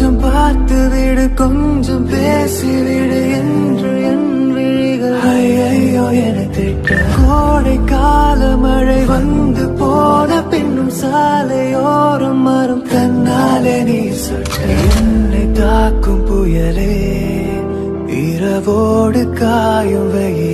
கொஞ்சம் பார்த்து விடு, கொஞ்சம் பேசிவிடு என்று என் விழிகள் ஐயோ என திட்ட. கோடை கால மழை வந்து போன பின்னும் சாலையோரம் மரம் தன்னாலே நீர் சொட்ட. என்னை தாக்கும் புயலே இரவோடு காயும் வெயில்